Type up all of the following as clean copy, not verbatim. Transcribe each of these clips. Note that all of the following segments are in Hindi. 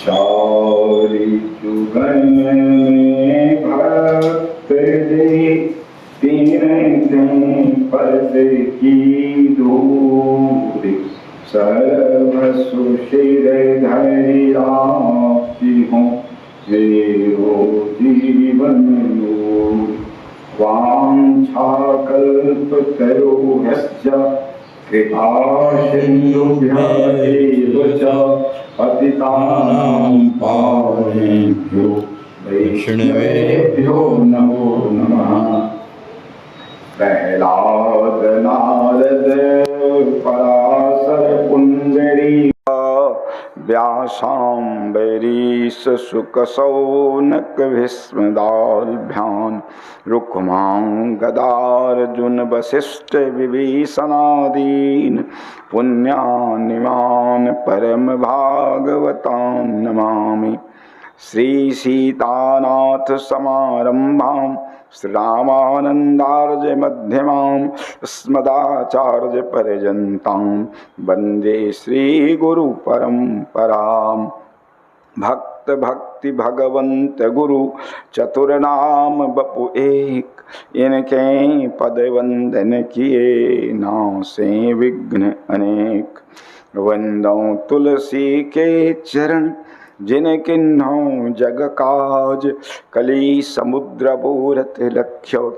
चारि जुगन में भक्त जी तीन पद की दूर सर्व सुशिर धरि आपति हूँ मेरो जीवन वाञ्छाकल्पतरुभ्यश्च कृपा सिन्धुभ्यः च पतितानां पावनेभ्यो वैष्णवेभ्यो नमो नमः। प्रहलाद नारद पराशर पुंडरी व्यासाम्बरीश शुक शौनक भीष्मदाल्भ्यान् रुक्मां गदार्जुन वसिष्ठ विभीषणादीन् पुण्यानिमान् परम भागवतान् नमामि। श्री सीतानाथ समारंभां श्रीरामानंदार्य मध्यमां अस्मदाचार्य पर्यन्तां वन्दे श्री गुरु परंपरां। भक्त भक्ति भगवंत गुरु चतुर्नाम बपु एक, इनके पद वंदन किए नासे विघ्न अनेक। वंदो तुलसी के चरण जिनकिन्हों जग काज, कली समुद्र बूरत लक्ष्यो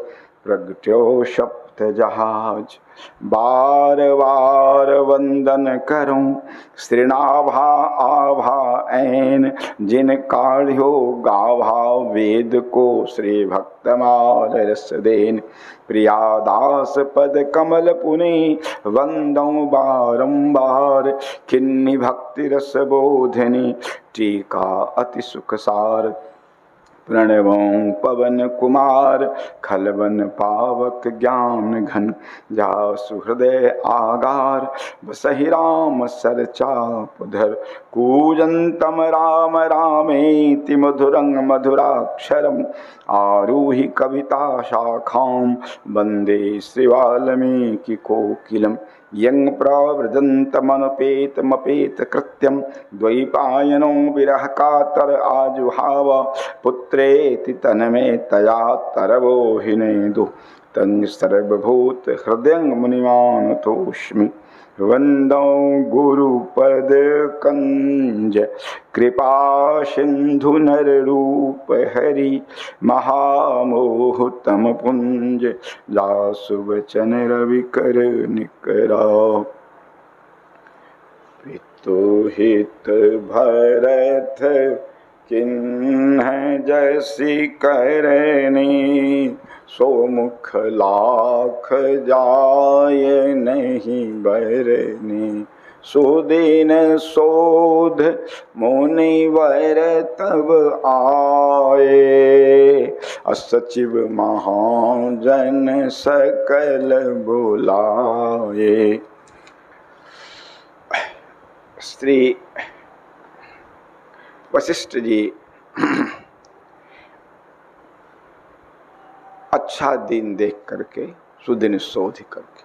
प्रगट्यो सप्त जहाज। बार बार वंदन करूं श्रीनाभा आभा ऐन, जिन काढ़्यो गाभा वेद को श्री भक्तमाल रस देन। प्रियादास पद कमल पुनि वंदो बारंबार, किन्नी भक्ति रस बोधनी टीका अति सुखसार। प्रणवों पवन कुमार खलवन पावक ज्ञान घन, जासु हृदय आगार बसहि राम सरचाप धर। कूजन्तम राम रामेति मधुरं मधुराक्षरम्, आरुहि कविता शाखां वन्दे श्री वाल्मीकि कोकिलम्। यं प्रव्रजन्तमनुपेतमपेत कृत्यं, द्वैपायनो विरह कातर आजुहाव। पुत्रेति तनमे तया तरवो हिनेदु, तं सर्वभूत हृदयं मुनिमानतोऽस्मि। वन्दो गुरुपद कंज कृपा सिंधु नर रूप हरि, महामोहतम पुंज जासु वचन रवि कर निकरा। पितुहित भरत किन्ह जसि करनी, सो मुख लाख जाय नहीं बरनी। सुदीन सोध मुनिवर तब आए, असचिव महाजन सकल बुलाए। श्री वशिष्ठ जी अच्छा दिन देख करके, सुदिन शोध करके,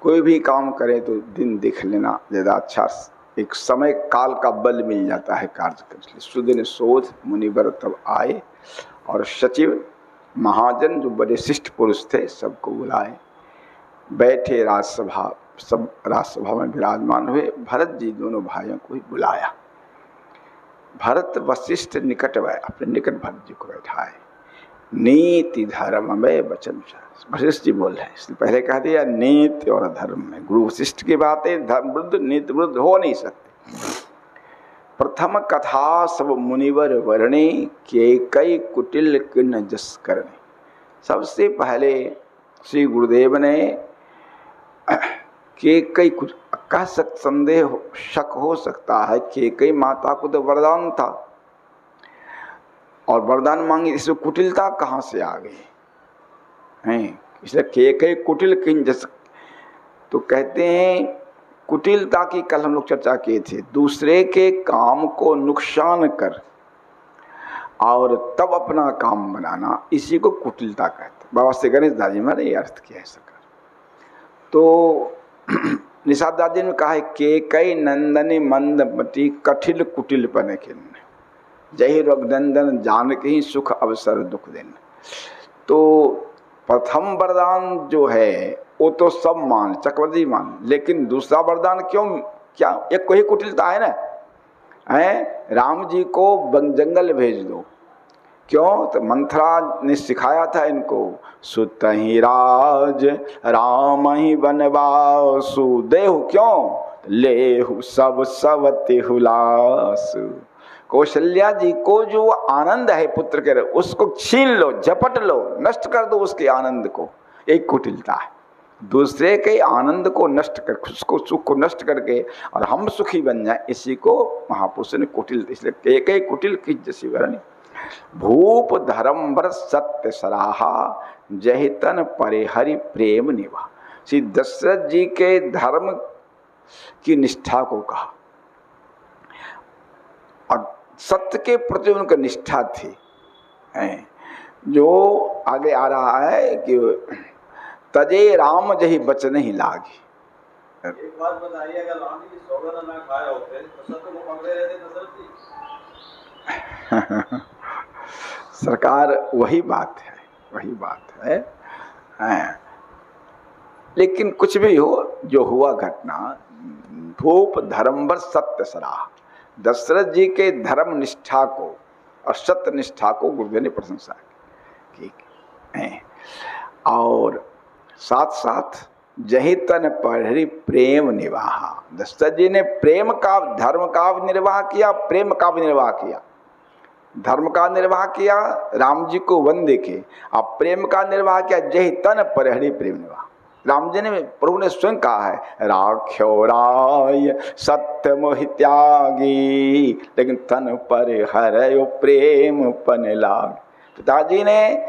कोई भी काम करें तो दिन देख लेना ज़्यादा अच्छा, एक समय काल का बल मिल जाता है कार्य करने। सुदिन शोध मुनिवर तब आए, और सचिव महाजन जो बड़े शिष्ट पुरुष थे सबको बुलाए। बैठे राजसभा, सब राजसभा में विराजमान हुए। भरत जी दोनों भाइयों को ही बुलाया। भरत वशिष्ठ निकट वह अपने निकट भरत जी को बैठाए। नीति धर्म में वचन, वशिष्ठ जी बोल रहे हैं, इसलिए पहले कह दिया नीति और धर्म में। गुरु वशिष्ठ की बातें धर्म विरुद्ध नीति विरुद्ध हो नहीं सकती। प्रथम कथा सब मुनिवर वर्णे, के कई कुटिल किन्न जस करने। सबसे पहले श्री गुरुदेव ने के कई कुछ कह सक, संदेह शक हो सकता है कि कई माता को तो वरदान था और वरदान मांगी, इसमें कुटिलता कहाँ से आ गई हैं। इसलिए के कई कुटिल किन जस, तो कहते हैं कुटिलता की कल हम लोग चर्चा किए थे। दूसरे के काम को नुकसान कर और तब अपना काम बनाना, इसी को कुटिलता कहते। बाबा श्री गणेश दास जी मैंने ये अर्थ किया है सकर। तो निषाद दास जी ने कहा है के कई नंदनी मंदमती कठिल कुटिल पने खिन्न। जय रघुनंदन जानकी सुख अवसर दुख दिन। तो प्रथम वरदान जो है वो तो सब मान, चक्रवर्ती मान, लेकिन दूसरा वरदान क्यों, क्या एक कोई कुटिलता है ना, है राम जी को जंगल भेज दो। क्यों? तो मंथरा ने सिखाया था इनको, सुत ही राज राम ही बनवासु देहु, क्यों लेहु सब सवति हुलासु। कौशल्या जी को जो आनंद है पुत्र के, उसको छीन लो, झपट लो, नष्ट कर दो उसके आनंद को, एक कुटिलता है। दूसरे के आनंद को नष्ट कर, उसको सुख को नष्ट करके और हम सुखी बन जाए, इसी को महापुरुष ने कुटिल, इसलिए एक एक कुटिल की जैसी वरणी। भूप धर्मवर सत्य सराहा जहितन परे हरि प्रेम निभा। श्री दशरथ जी के धर्म की निष्ठा को कहा और सत्य के प्रति उनका निष्ठा थी। जो आगे आ रहा है कि तजे राम जही बचन ही लागी। एक बात बताइए, अगर राम जी सौगंध ना खाए होते तो सत्य को पकड़े रहते दशरथ जी? सरकार वही बात है, वही बात है। लेकिन कुछ भी हो, जो हुआ घटना, भूप धर्मवर सत्य सराह, दशरथ जी के धर्म निष्ठा को और सत्य निष्ठा को गुरुदेव ने प्रशंसा की। और साथ साथ जही तन पढ़ी प्रेम निवाहा, दशरथ जी ने प्रेम का, धर्म का भी निर्वाह किया, प्रेम का भी निर्वाह किया। धर्म का निर्वाह किया, राम जी को वन देखे, अब प्रेम का निर्वाह किया, जही तन पढ़ी प्रेम निवाह। राम जी ने, प्रभु ने स्वयं कहा है, राख्यो राय सत्य मोहि त्यागी, लेकिन तन पर हरयो प्रेम पन लाग। पिताजी ने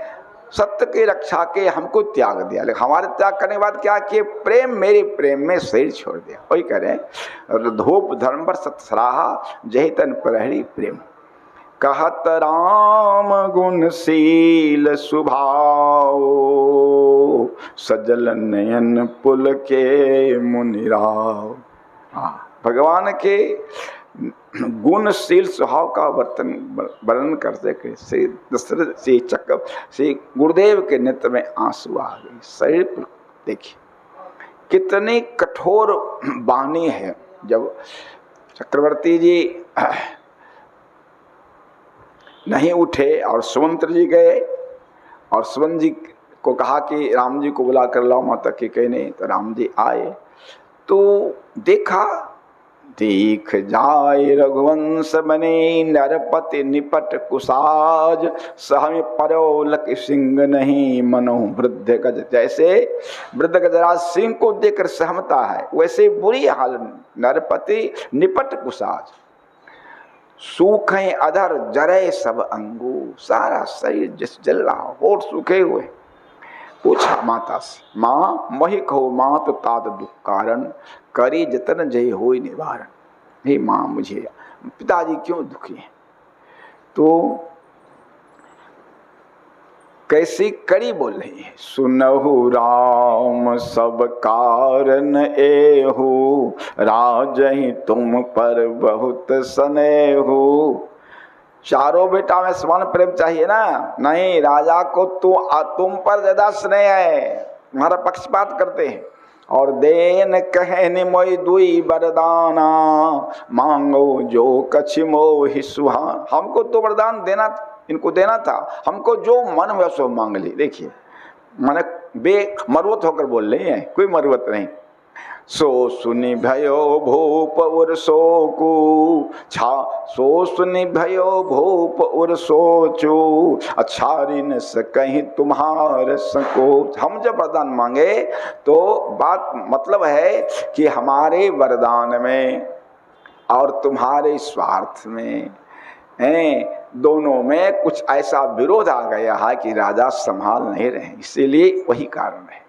सत्य की रक्षा के हमको त्याग दिया, लेकिन हमारे त्याग करने के बाद क्या किए, प्रेम, मेरे प्रेम में शरीर छोड़ दिया। वही कह रहे हैं, धूप धर्म पर सत्य सराहा जही तन पढ़ी प्रेम। कहत राम गुणशील स्वभाव सजल नयन पुल के मुनिराव। भगवान के गुणशील स्वभाव का वर्णन करते श्री दशरथ श्री चक्र श्री गुरुदेव के नेत्र में आंसू आ गए। शरीर पर देखिए कितनी कठोर वाणी है। जब चक्रवर्ती जी नहीं उठे और सुमंत्र जी गए और सुमंत्र जी को कहा कि राम जी को बुला कर लाओ माता के कहने, तो राम जी आए तो देखा, देख जाय रघुवंश बने नरपति निपट कुसाज, सहम परोलक सिंह नहीं मनो वृद्ध गज। जैसे वृद्ध गजराज सिंह को देखकर सहमता है, वैसे बुरी हाल नरपति निपट कुसाज। सूखे अधर जरे सब अंगू, सारा शरीर जिस जल रहा, होठ सूखे हुए। पूछा माता से, माँ मही कहो मात तात दुख कारण, करी जतन जय हो निवारण। हे माँ, मुझे पिताजी क्यों दुखी हैं? तो कैसी कड़ी बोल रही है, सुनहु राम सब कारण एहु, राजहि तुम पर बहुत स्नेहु। चारों बेटा में समान प्रेम चाहिए ना, नहीं, राजा को तुम पर ज्यादा स्नेह है, तुम्हारा पक्षपात करते हैं। और देन कहने मोई दुई वरदाना, मांगो जो कछि मोहि सुहान। हमको तो वरदान देना, इनको देना था, हमको जो मन में सो मांग ली। देखिए मन मरुवत होकर बोल रही है, कोई मरुवत नहीं। सो सुनि भयो भूप उर सोकू छा, सो सुनि भयो भूप उर सोचू, अच्छारी न सकहीं तुम्हार संकोच। हम जब वरदान मांगे तो बात मतलब है कि हमारे वरदान में और तुम्हारे स्वार्थ में दोनों में कुछ ऐसा विरोध आ गया है कि राजा संभाल नहीं रहे, इसीलिए वही कारण है।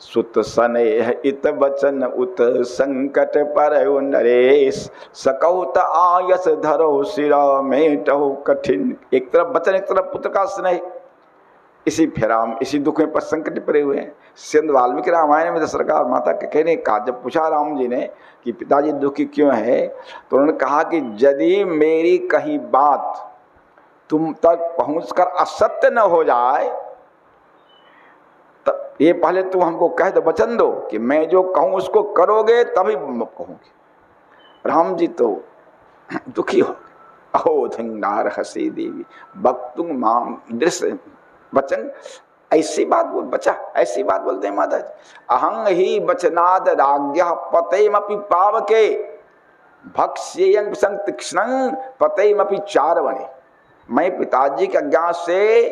सुत स्नेह इत बचन उत संकट पर नरेश, सकौत आयस धरो सिरा मेटो कठिन। एक तरफ बचन, एक तरफ पुत्र का स्नेह। इसी फेराम, इसी दुख में पर संकट पड़े हुए हैं। संत वाल्मीकि रामायण में दशरथ और माता के कहने कहा, जब पूछा राम जी ने कि पिताजी दुखी क्यों है, तो उन्होंने कहा कि यदि मेरी कहीं बात तुम तक पहुंचकर असत्य न हो जाए, तब ये पहले तुम हमको कह दो, वचन दो कि मैं जो कहूं उसको करोगे तभी कहूंगी। राम जी तो दुखी हो, अहो धंगार हसी देवी भक्तुंग माम दृश्य वचन, ऐसी बात बोल बचा, ऐसी बात बोलते हैं माता जी। अहंग ही वचनाद राज्ञ पतेमपि पावके भक्ष्येयं संतीक्ष्णं पतेमपि चारवणे। मैं पिताजी के अज्ञा से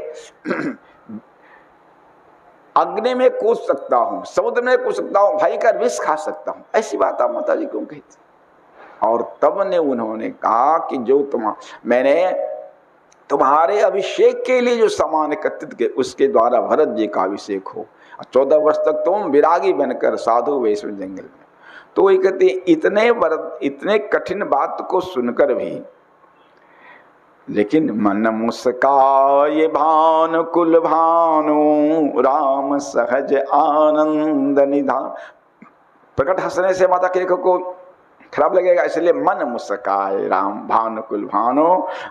अग्नि में कूद सकता हूं, समुद्र में कूद सकता हूं, भाई का विष खा सकता हूं। ऐसी बात आप माता जी क्यों कहती? और तब ने उन्होंने कहा कि जो मैंने तुम्हारे अभिषेक के लिए जो सामान एकत्रित किए उसके द्वारा भरत जी का अभिषेक हो। 14 वर्ष तक तुम विरागी बनकर साधु वेश में जंगल में। तो ये कहते इतने कठिन बात को सुनकर भी, लेकिन मन मुस्काए भानुकुल भानु राम सहज आनंद निधान। प्रकट हंसने से माता के को खराब लगेगा, इसलिए मन मुस्काए राम भानुकुल भानु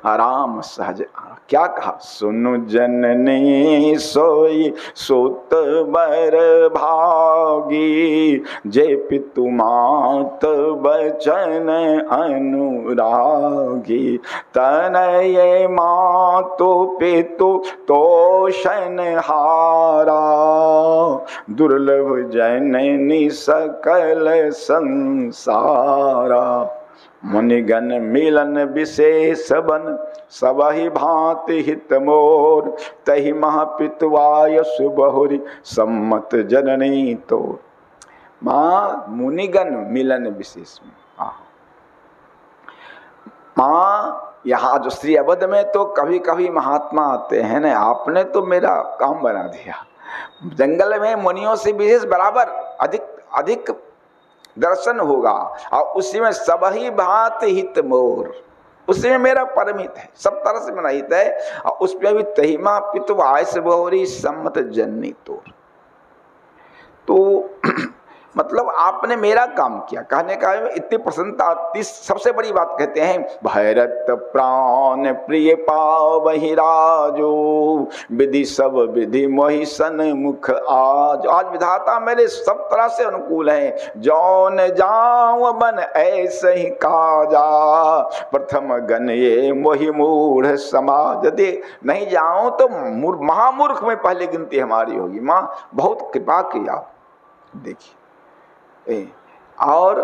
राम सहज। क्या कहा? सुनु जननी सोई सुत बर भागी, जे पितु मात बचन अनुरागी, तनये मातु पितु तोषण हारा, दुर्लभ जननी सकल संसारा। मुनिगण मिलन विशेष बन सबहि भांति हित मोर, तहि महापितुआय सुबहुरी सम्मत जननी तोर। माँ मुनिगण मिलन विशेष में, माँ यहाँ जो श्री अवध में तो कभी कभी महात्मा आते हैं ना, आपने तो मेरा काम बना दिया। जंगल में मुनियों से विशेष बराबर अधिक दर्शन होगा, और उसी में सबही भांति हित मोर, उसी में मेरा परमित है, सब तरह से मेरा हित है। और उसमें भी तहिमा पितु आयस बहुरी सम्मत जननी तोर। तो मतलब आपने मेरा काम किया, कहने का इतनी प्रसन्नता। सबसे बड़ी बात कहते हैं, भैरत प्राण प्रिय पावहि राजो, विधि सब विधि मोहि सन्मुख आज। आज विधाता मेरे सब तरह से अनुकूल है, जौन जाऊं बन ऐसे ही काजा, प्रथम गण ये मोहि मूढ़ समाज। यदि नहीं जाऊं तो महामूर्ख में पहले गिनती हमारी होगी। माँ बहुत कृपा की आप देखिए। और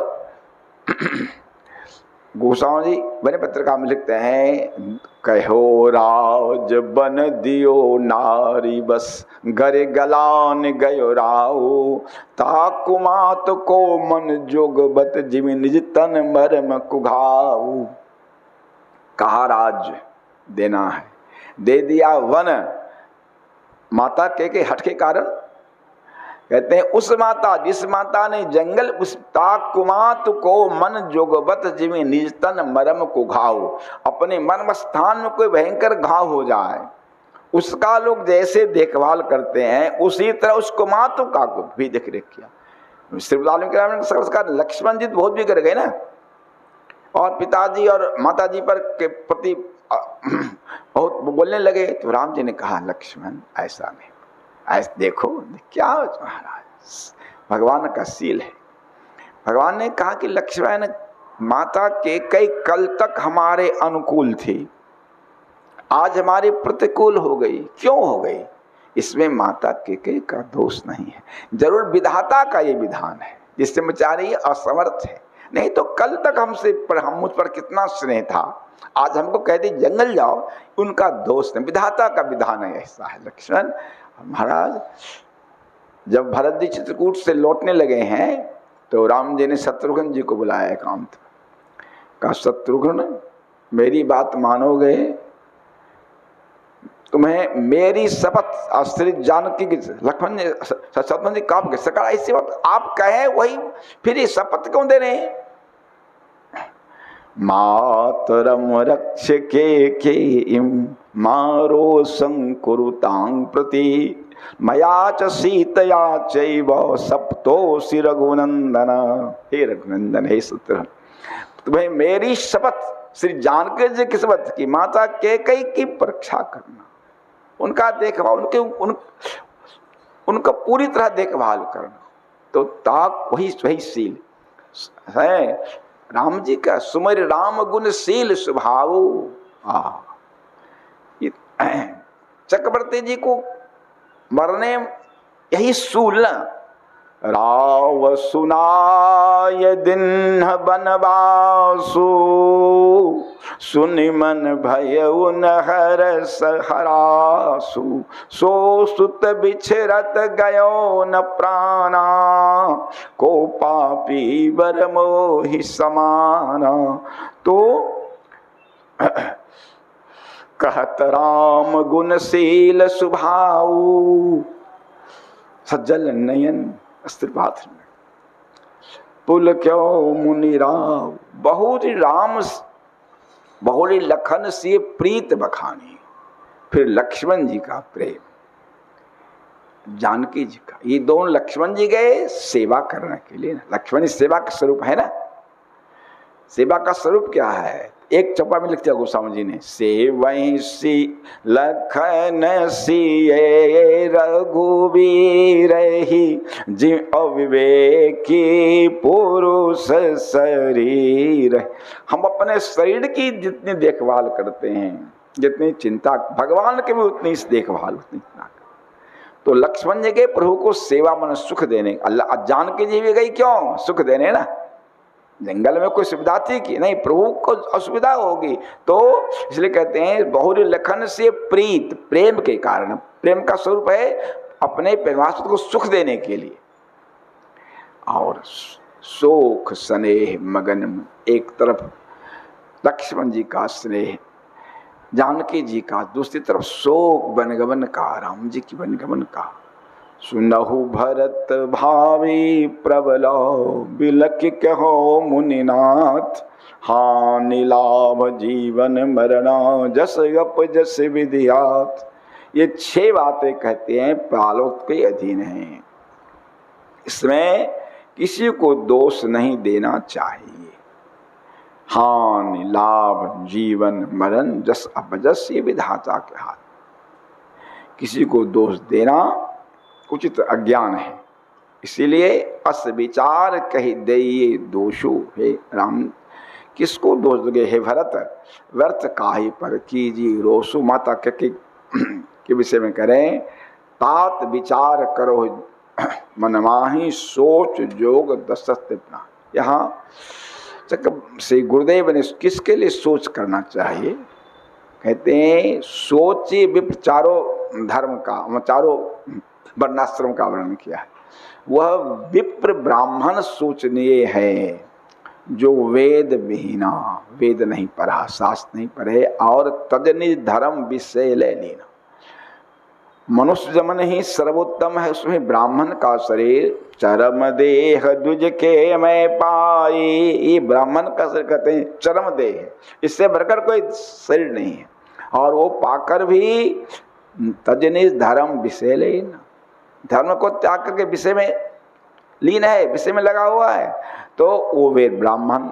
गोस्वामी जी बने पत्रिका में लिखते हैं, कहो राज बन दियो नारी बस, गरे गलान गयो राऊ, ताकुमात को मन जोगबत जिमि निज तन मरम कुघाऊ। कहा राज देना है, दे दिया वन। माता के हट के कारण कहते हैं उस माता, जिस माता ने जंगल उस ताकुमात को मन जोगबत जिमे निज तन मरम को घाव, अपने मर्म स्थान में कोई भयंकर घाव हो जाए उसका लोग जैसे देखभाल करते हैं, उसी तरह उसको मातु का भी देख रेख किया। श्री संस्कार लक्ष्मण जी बहुत भी कर गए ना, और पिताजी और माताजी पर के प्रति बहुत बोलने लगे। तो राम जी ने कहा, लक्ष्मण ऐसा नहीं, ऐसे देखो क्या महाराज भगवान का सील है। भगवान ने कहा कि लक्ष्मण माता के कई कल तक हमारे अनुकूल थी, आज हमारे प्रतिकूल हो गई। क्यों हो गई? इसमें माता के का दोष नहीं है, जरूर विधाता का ये विधान है जिससे बेचारी असमर्थ है। नहीं तो कल तक हमसे पर हम मुझ पर कितना स्नेह था, आज हमको कहते जंगल जाओ, उनका दोष नहीं, विधाता का विधान है ऐसा है। लक्ष्मण महाराज जब भरत जी चित्रकूट से लौटने लगे हैं तो राम जी ने शत्रुघ्न जी को बुलाया एकांत, कहा शत्रुघ्न मेरी बात मानोगे? तुम्हें मेरी शपथ आश्रित जानकी की। लक्ष्मण जी शत्रुघ्न जी कांप गए, सरकार ऐसी बात आप कहें वही, फिर ये शपथ क्यों दे रहे हैं? मातरम रक्ष के इम मारो संकुरुतां प्रति मया च सीतया चैव सप्तोषि रघुनंदन। हे रघुनंदन, हे सुत्र, तुम्हें मेरी शपथ, श्री जानकी जी की शपथ की माता कैकेयी की परीक्षा करना, उनका देखभाल, उनका पूरी तरह देखभाल करना। तो ताक वही शील है राम जी का। सुमर राम गुणशील स्वभाव। चक्रवर्ती जी को मरने यही सूल न। राव सुनाय दिन बनवासु सुनि मन भयउ न हरस हरासु सो सुत बिछरत गयो न प्राणा को पापी वर मोहि समाना। तो कहत राम गुणशील स्वभाव सज्जल नयन स्त्रीपात्र में पुल क्यों मुनि राव बहुरी राम बहुरी लखन से प्रीत बखानी। फिर लक्ष्मण जी का प्रेम, जानकी जी का, ये दोनों लक्ष्मण जी गए सेवा करने के लिए। लक्ष्मण जी सेवा का स्वरूप है ना। सेवा का स्वरूप क्या है? एक चौपा में लिखते हैं गोस्वामी जी ने, सेवई सी लखन सिए रघुबीर ही जी अविवेकी पुरुष शरीर। हम अपने शरीर की जितनी देखभाल करते हैं, जितनी चिंता, भगवान के भी उतनी देखभाल, उतनी चिंता। तो लक्ष्मण जी के प्रभु को सेवा मन सुख देने, अल्लाह जानकी जी भी गई क्यों? सुख देने ना। जंगल में कोई सुविधा थी कि नहीं? प्रभु को असुविधा होगी, तो इसलिए कहते हैं बहुरी लखन से प्रीत, प्रेम के कारण। प्रेम का स्वरूप है अपने परमात्मा को सुख देने के लिए। और शोक स्नेह मगन, एक तरफ लक्ष्मण जी का स्नेह, जानकी जी का, दूसरी तरफ शोक वनगमन का, राम जी की वनगमन का। सुनहु भरत भावी प्रबला बिलख कहो मुनिनाथ हानि लाभ जीवन मरना जस गप जस विधियात। ये 6 बातें कहते हैं प्रालोक के अधीन हैं। इसमें किसी को दोष नहीं देना चाहिए। हानि लाभ जीवन मरण जस अपजस ये विधाता के हाथ। किसी को दोष देना उचित अज्ञान है। इसीलिए अस विचार कही दइए दोषो। हे राम, किसको दोष दोगे? हे भरत, व्यर्थ काहे पर कीजिए रोसु। माता के विषय में करें, तात विचार करो मनमाही सोच जोग दशरथ अपना। यहाँ श्री गुरुदेव ने किसके लिए सोच करना चाहिए? कहते हैं सोचे विप्र चारों धर्म का, चारों वर्णाश्रम का वर्णन किया है। वह विप्र ब्राह्मण सोचनीय है जो वेद विहीना, वेद नहीं पढ़ा, शास्त्र नहीं पढ़े और तजनि धर्म विषय ले लेना। मनुष्य जमन ही सर्वोत्तम है, उसमें ब्राह्मण का शरीर चरम देह दुज के मैं पाई। ये ब्राह्मण का शरीर कहते हैं चरम देह, इससे बढ़कर कोई शरीर नहीं है। और वो पाकर भी तजनि धर्म विषय लेना, धर्म को त्याग करके विषय में लीन है, विषय में लगा हुआ है, तो वो वे ब्राह्मण।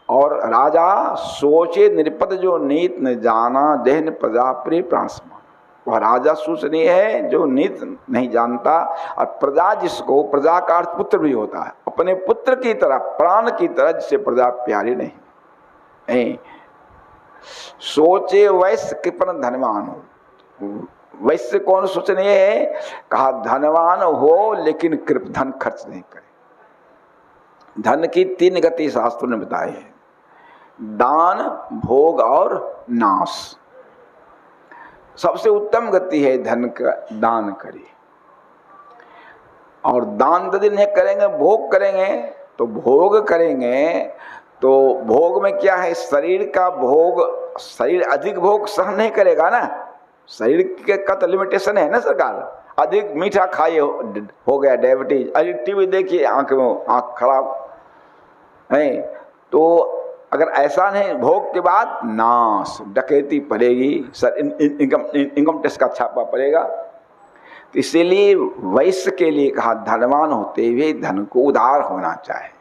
और राजा सोचे निरपद जो नीत न जाना देहन प्रजा प्रिय प्राण समान। वह राजा सोचनीय है जो नीत नहीं जानता। और प्रजा जिसको, प्रजा का अर्थ पुत्र भी होता है, अपने पुत्र की तरह, प्राण की तरह, जिससे प्रजा प्यारी नहीं। सोचे वैश्य कृपण धनवान हो। वैश्य कौन सोचनीय है? कहा धनवान हो लेकिन कृप धन खर्च नहीं करे। धन की 3 गति शास्त्रों ने बताए हैं, दान, भोग और नाश। सबसे उत्तम गति है धन का दान करिए। और दान यदि नहीं करेंगे, भोग करेंगे, तो भोग करेंगे तो भोग में क्या है? शरीर का भोग, शरीर अधिक भोग सहन नहीं करेगा ना। शरीर का तो लिमिटेशन है ना सरकार। अधिक मीठा खाइए हो गया डायबिटीज, अधिक टीवी देखिए आंख में आंख खराब है। तो अगर ऐसा नहीं, भोग के बाद नाश, डकैती पड़ेगी, सर इनकम टैक्स का छापा पड़ेगा। तो इसीलिए वैश्य के लिए कहा धनवान होते हुए धन को उदार होना चाहिए।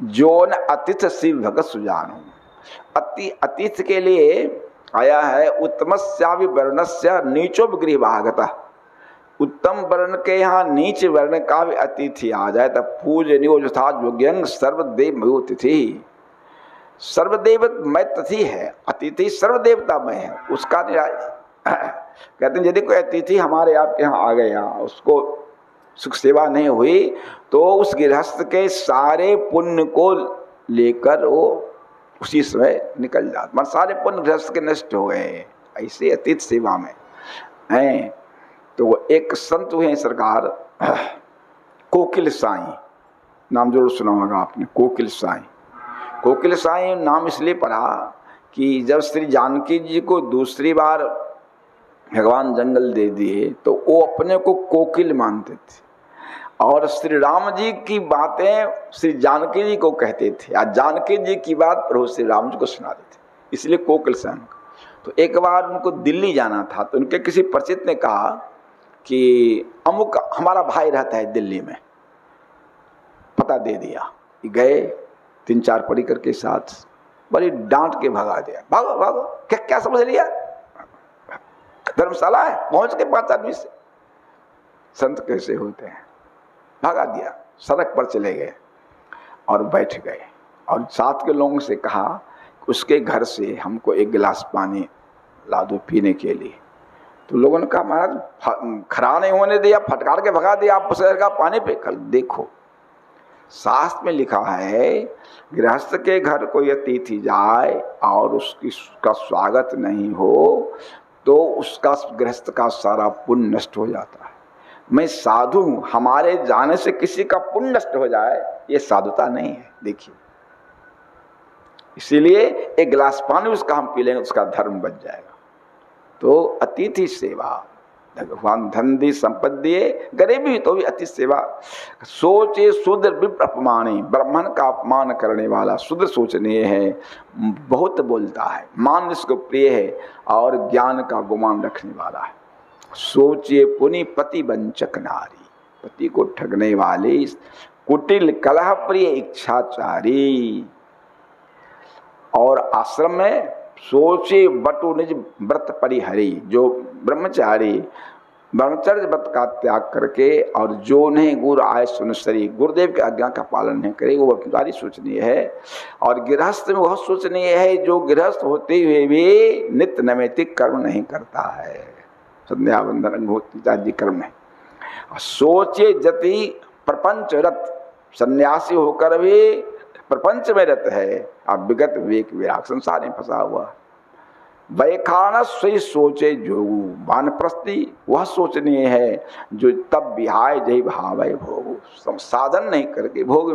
जो न अतिथ शिव भगत सुजानो, अतिथि के लिए आया है उत्तमस्यापि वर्णस्य नीचो गृह भागतः। उत्तम वर्ण के यहाँ नीच वर्ण का भी अतिथि आ जाए तब पूजनीयो यथा योग्यं सर्वदेव तिथि। सर्वदेव मय तिथि है, अतिथि सर्वदेवता में है, उसका कहते हैं यदि कोई अतिथि हमारे आपके यहाँ आ गया, उसको सुख सेवा नहीं हुई तो उस गृहस्थ के सारे पुण्य को लेकर वो उसी समय निकल जाता, मतलब सारे पुण्य गृहस्थ के नष्ट हो गए। ऐसे अतिथि सेवा में हैं। तो एक संत हुए सरकार, कोकिल साईं, नाम जरूर सुना होगा आपने, कोकिल साईं। कोकिल साईं नाम इसलिए पड़ा कि जब श्री जानकी जी को दूसरी बार भगवान जंगल दे दिए तो वो अपने को कोकिल मानते थे और श्री राम जी की बातें श्री जानकी जी को कहते थे और जानकी जी की बात प्रभु श्री राम जी को सुनाते थे, इसलिए कोकिल साईं। तो एक बार उनको दिल्ली जाना था तो उनके किसी परिचित ने कहा कि अमुक हमारा भाई रहता है दिल्ली में, पता दे दिया। गए 3-4 पढ़ी करके साथ, बड़ी डांट के भगा दिया, भागो भागो, क्या समझ लिया, धर्मशाला है, पहुंच के 5 आदमी से। संत कैसे होते हैं, भगा दिया, सड़क पर चले गए और बैठ गए और साथ के लोगों से कहा उसके घर से हमको 1 गिलास पानी ला दो पीने के लिए। तो लोगों ने कहा महाराज खड़ा नहीं होने दिया, फटकार के भगा दिया, आप शहर का पानी पे। कल देखो शास्त्र में लिखा है गृहस्थ के घर कोई अतिथि जाए और उसका स्वागत नहीं हो तो उसका गृहस्थ का सारा पुण्य नष्ट हो जाता है। मैं साधु हूं, हमारे जाने से किसी का पुण्य नष्ट हो जाए ये साधुता नहीं है। देखिए इसीलिए 1 गिलास पानी उसका हम पी लेंगे, उसका धर्म बच जाएगा। तो अतिथि सेवा, भगवान धन दी संपत्ति दिए, गरीबी तो भी अतिथि सेवा। सोचे शूद्र विप्र अपमानी, ब्राह्मण का अपमान करने वाला शूद्र सोचनीय है, बहुत बोलता है, मान इसको प्रिय है और ज्ञान का गुमान रखने वाला है। सोचिए पुनि पति वंचक नारी, पति को ठगने वाली, कुटिल कलह प्रिय इच्छाचारी। और आश्रम में सोचे बटु निज व्रत परिहरी, जो ब्रह्मचारी ब्रह्मचर्य व्रत का त्याग करके और जो नहीं गुरु आय सुनसरी, गुरुदेव की आज्ञा का पालन नहीं करे, वो ब्रह्मचारी सोचनीय है। और गृहस्थ में वह सोचनीय है जो गृहस्थ होते हुए भी नित्य नैमित्तिक कर्म नहीं करता है, संध्या वंदन अग्निहोत्र आदि कर्म है। सोचे जति प्रपंच रत, सन्यासी होकर भी प्रपंच में रत है, अब विगत विवेक विराग संसार में फंसा हुआ। वैखानस से सोचे जो वानप्रस्थी, वह सोचनीय है जो तब विहाय जय भावय भोग, साधन नहीं करके भोग।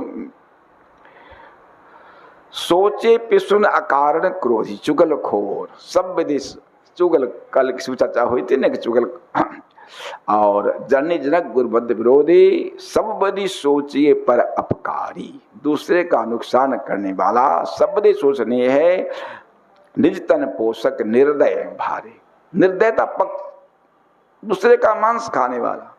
सोचे पिसुन अकारण क्रोधी चुगल खोर, सब विदेश चुगल, कल की चर्चा हुई थी ना कि चुगल और जननी जनक गुरुबद्ध विरोधी, सब बदी सोचिए पर अपकारी, दूसरे का नुकसान करने वाला सब बदी सोचनीय है। निज तन पोषक निर्दय भारी, निर्दयता पक्ष, दूसरे का मांस खाने वाला,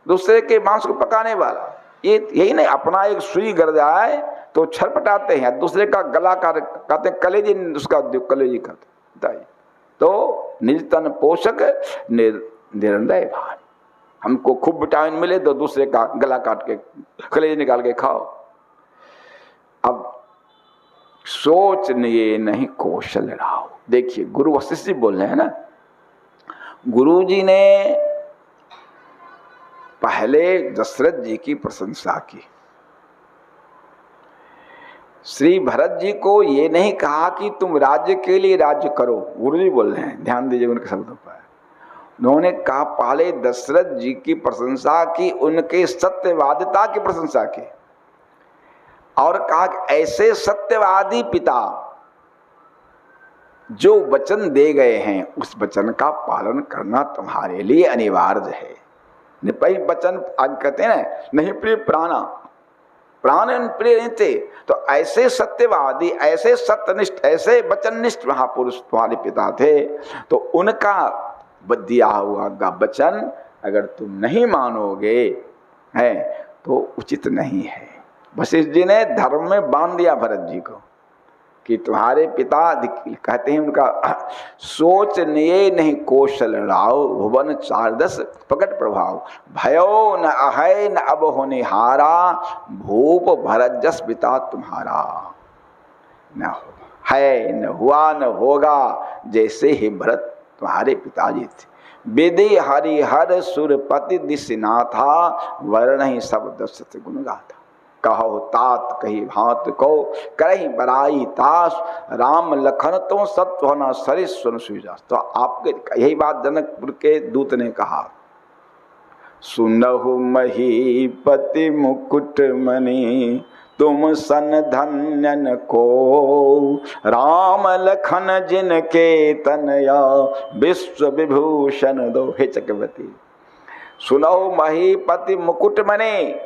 दूसरे के मांस को पकाने वाला, ये यही नहीं अपना एक सुई गर जाए तो छरपटाते हैं, दूसरे का गला काटते कलेजी, उसका कलेजी करते। तो निज तन पोषक निर्दय भारी, हमको खूब विटामिन मिले तो दूसरे का गला काट के कलेजी निकाल के खाओ। अब सोचनीय नहीं कौशल राव। देखिए गुरु वशिष्ठ जी बोल रहे हैं ना, गुरु जी ने पहले दशरथ जी की प्रशंसा की, श्री भरत जी को ये नहीं कहा कि तुम राज्य के लिए राज्य करो, गुरु जी बोल रहे हैं, ध्यान दीजिए उनके शब्दों पर। उन्होंने कहा पहले दशरथ जी की प्रशंसा की, उनके सत्यवादिता की प्रशंसा की और कहा कि ऐसे सत्यवादी पिता जो वचन दे गए हैं उस वचन का पालन करना तुम्हारे लिए अनिवार्य है। वचन आज कहते हैं ना, नहीं प्रिय प्राणा, प्राण प्रिय नहीं थे। तो ऐसे सत्यवादी, ऐसे सत्यनिष्ठ, ऐसे वचननिष्ठ महापुरुष तुम्हारे पिता थे, तो उनका दिया हुआ वचन अगर तुम नहीं मानोगे है तो उचित नहीं है। वशिष्ठ जी ने धर्म में बांध दिया भरत जी को कि तुम्हारे पिता कहते हैं उनका सोच निये नहीं कौशल राव, भुवन चारदस प्रकट प्रभाव, भयो न अहय न अब होने हारा, भूप भरत जस पिता तुम्हारा। न है न हुआ न होगा जैसे ही भरत तुम्हारे पिताजी थे। विधि हरि हर सुरपति दिशनाथा, वर्ण ही सब दशरथ गुण गाथा। कहो तात कही भात को करही बराई तास, राम लखन तो सत्य होना सरिस सुन सुजास। तो आपके यही बात जनकपुर के दूत ने कहा, सुनहु महीपति मुकुट मणि, तुम सन धन्यन को, राम लखन जिनके तनया, विश्व विभूषण दो। हे चक्रवर्ती, सुनहु महीपति मुकुट मणि,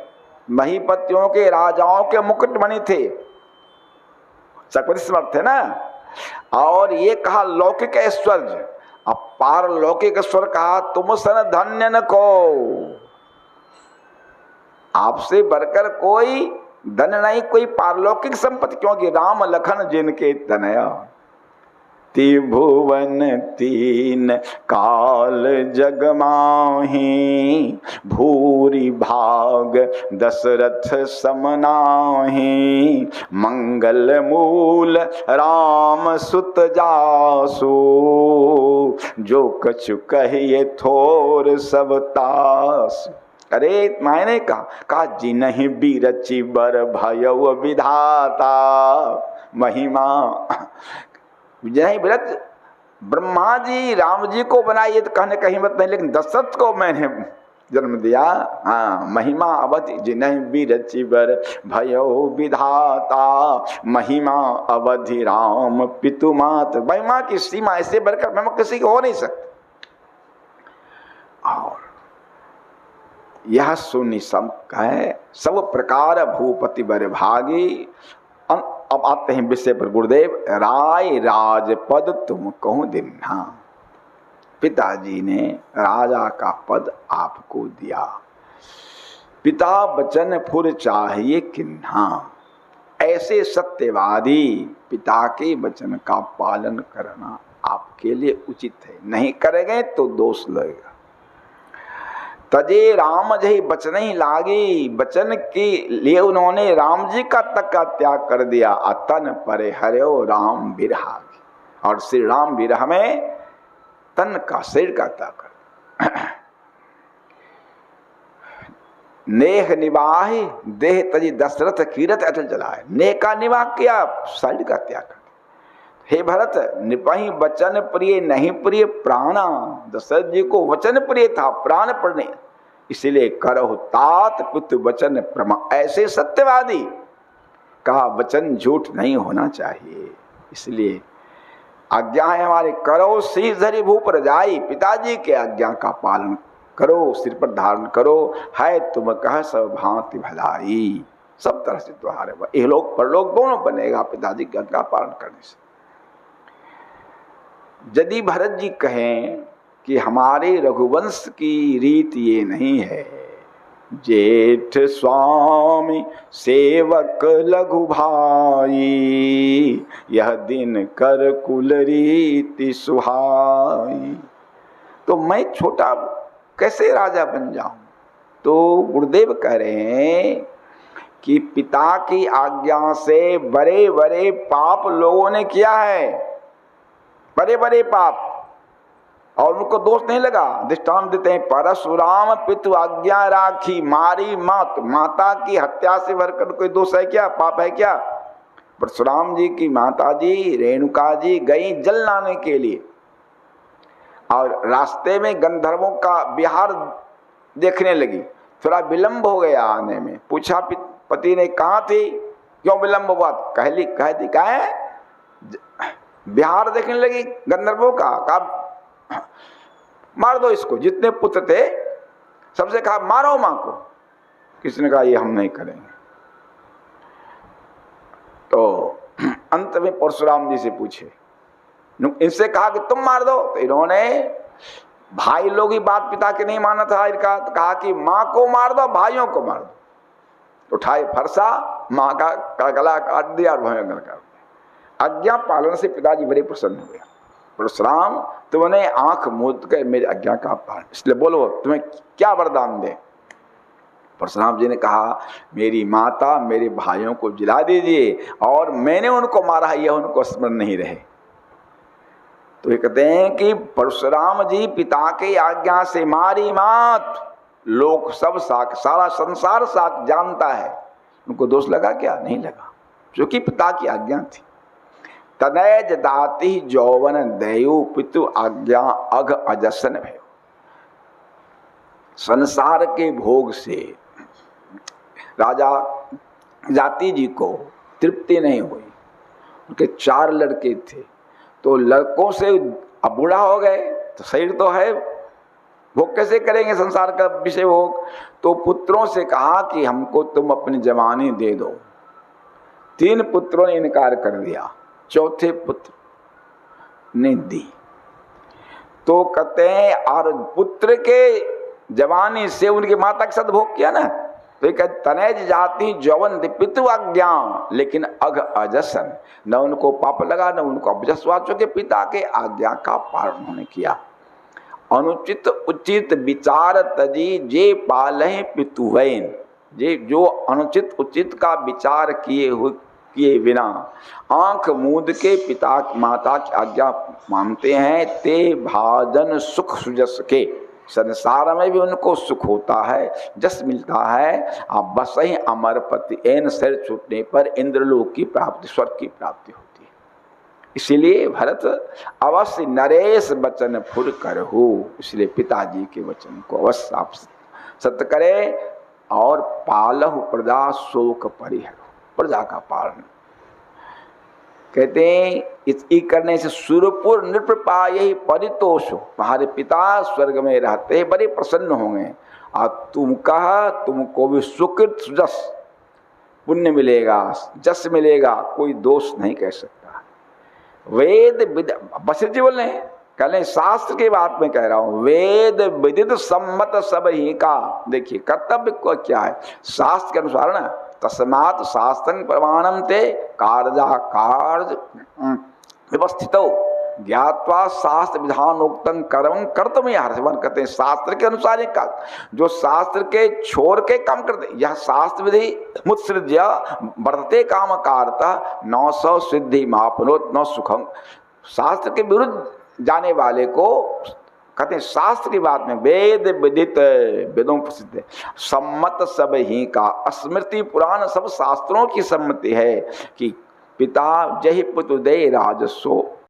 महीपतियों के राजाओं के मुकुटमणि थे, चक्रवर्ती समर्थ थे ना। और ये कहा लौकिक ऐश्वर्य, अब पारलौकिक स्वर कहा तुम सन धन्य न को, आपसे बढ़कर कोई धन नहीं, कोई पारलौकिक संपत्ति, क्योंकि राम लखन जिनके तनया, त्रिभुवन तीन काल जग माहि, भूरि भाग दशरथ समनाहि, मंगल मूल राम सुत जासु, जो कछु कहिए थोर सब तासु। अरे मायने कहा जिनहि बीरचि बर भयउ विधाता, महिमा विजय व्रत ब्रह्मा जी राम जी को बनाइए तो कहने का हिम्मत नहीं, लेकिन दशरथ को मैंने जन्म दिया। हाँ, महिमा अवधि जिन्हें भी रचि बर भयो विधाता, महिमा अवधि राम पितुमात। महिमा की सीमा ऐसे बढ़कर महिमा किसी को हो नहीं सकती। और यह सुनि सब है सब प्रकार भूपति बर भागी। अब आते हैं विषय पर गुरुदेव। राय राजपद तुम कहूं दिन्हा, पिताजी ने राजा का पद आपको दिया। पिता वचन फुर चाहिए किन्हा, ऐसे सत्यवादी पिता के वचन का पालन करना आपके लिए उचित है। नहीं करेंगे तो दोष लगेगा। तजे राम जही बचन ही लागी, वचन के लिए उन्होंने राम जी का तक का त्याग कर दिया। अतन परे हर्यो राम बिरहागी, और श्री राम विरह में तन का शरीर का त्याग कर। नेह निवाहि देह तजी दशरथ कीरत अटल जलाए। नेह का निवाह किया, शरीर का त्याग कर। हे भरत, निपहि वचन प्रिय नहीं प्रिय प्राणा। दशरथ जी को वचन प्रिय था, प्राण पर नहीं, इसीलिए करहु तात पुत्र वचन प्रमा। ऐसे सत्यवादी का वचन झूठ नहीं होना चाहिए। इसलिए आज्ञा है हमारे, करो शीश धरि भूप रजाई। पिताजी के आज्ञा का पालन करो, सिर पर धारण करो। है तुम कह सब भांति भलाई, सब तरह से तुम्हारे इहलोक परलोक दोनों बनेगा पिताजी की आज्ञा पालन करने से। यदि भरत जी कहें कि हमारे रघुवंश की रीत ये नहीं है, जेठ स्वामी सेवक लघु भाई, यह दिन कर कुल रीति सुहाई, तो मैं छोटा कैसे राजा बन जाऊं? तो गुरुदेव कह रहे हैं कि पिता की आज्ञा से बड़े बड़े पाप लोगों ने किया है, बड़े बड़े पाप, और उनको दोष नहीं लगा। दृष्टांत देते हैं, परशुराम पितु आज्ञा राखी, मारी मात। माता की हत्या से बढ़कर कोई दोष है क्या, पाप है क्या? परशुराम जी की माता जी रेणुका जी गई जल लाने के लिए, और रास्ते में गंधर्वों का विहार देखने लगी। थोड़ा विलंब हो गया आने में। पूछा पति ने, कहाँ थी, क्यों विलंब हुआ? कह दी कहा है बिहार देखने लगी गंधर्वों का। कहा मार दो इसको, जितने पुत्र थे सबसे कहा मारो मां को। किसी ने कहा ये हम नहीं करेंगे। अंत में परशुराम जी से पूछे, इनसे कहा कि तुम मार दो, तो इन्होंने भाई लोग ही बात पिता के नहीं माना था इनका, तो कहा कि माँ को मार दो, भाइयों को मार दो। उठाए फरसा, माँ का गला काट दिया और भाइयों का गला काट दिया। आज्ञा पालन से पिताजी बड़े प्रसन्न हुए। परशुराम, तुमने आंख मूंद कर मेरी आज्ञा का पालन, इसलिए बोलो तुम्हें क्या वरदान दे। परशुराम जी ने कहा, मेरी माता मेरे भाइयों को जिला दीजिए और मैंने उनको मारा है यह उनको स्मरण नहीं रहे। तो ये कहते हैं कि परशुराम जी पिता की आज्ञा से मारी मात, लोग सब साख, सारा संसार साख जानता है, उनको दोष लगा क्या? नहीं लगा, क्योंकि पिता की आज्ञा थी। तनय दाति जौवन दयु पितु आज्ञा अघ अजसन भयो। संसार के भोग से राजा जाति जी को तृप्ति नहीं हुई। उनके 4 लड़के थे, तो लड़कों से अब बूढ़ा हो गए तो शरीर तो है, भोग कैसे करेंगे संसार का विषय भोग। तो पुत्रों से कहा कि हमको तुम अपनी जवानी दे दो। 3 पुत्रों ने इनकार कर दिया, चौथे पुत्र ने दी। तो कहते हैं और पुत्र के जवानी से उनकी माता के साथ भोग किया ना, तो ये कहते तनय जाति जौवन पितु आज्ञा, लेकिन अघ अजसन, न उनको पाप लगा न उनको अभजस हुआ, चूंकि पिता के आज्ञा का पालन उन्होंने किया। अनुचित उचित विचार तजी जे पालहि पितुवैन, जे जो अनुचित उचित का विचार किए बिना आंख मूंद के पिता माता की आज्ञा मानते हैं, ते भाजन सुख सुजस के, संसार में भी उनको सुख होता है, जस मिलता है। आप बस ही अमरपति एन सिर छूटने पर इंद्रलोक की प्राप्ति, स्वर्ग की प्राप्ति होती है। इसीलिए भरत अवश्य नरेश वचन फुर करहु, इसलिए पिताजी के वचन को अवश्य आप सत्य करें और पालहु प्रजा शोक परिहरु, प्रजा का पालन। कहते हैं इसकी करने से सुरपुर नृप पाये परितोष, तुम्हारे पिता स्वर्ग में रहते बड़े प्रसन्न होंगे और तुम कहा तुमको भी सुकृत जस पुण्य मिलेगा, जस मिलेगा, कोई दोष नहीं कह सकता। वेद वशिष्ठ जी बोल रहे हैं, कह रहे शास्त्र की बात में कह रहा हूं, वेद विदित सम्मत सब ही का। देखिए कर्तव्य को क्या है, शास्त्र के अनुसार ना, तस्मात् शास्त्र प्रमाणम ते कार्या कार्य व्यवस्थितो ज्ञात्वा शास्त्र विधानोक्तं कर्म कर्तव्य हर्षवन। कहते हैं शास्त्र के अनुसार ही काम, जो शास्त्र के छोड़ के काम करते, यह शास्त्र विधि मुत्सृज्य वर्तते काम कारता 900 सिद्धि मापनोत न सुखम। शास्त्र के विरुद्ध जाने वाले को कहते हैं शास्त्र की बात में वेद विदित, वेदों प्रसिद्ध है, सम्मत सब ही का, स्मृति पुराण सब शास्त्रों की सम्मति है कि पिता जहि पुत्र दे राजस्व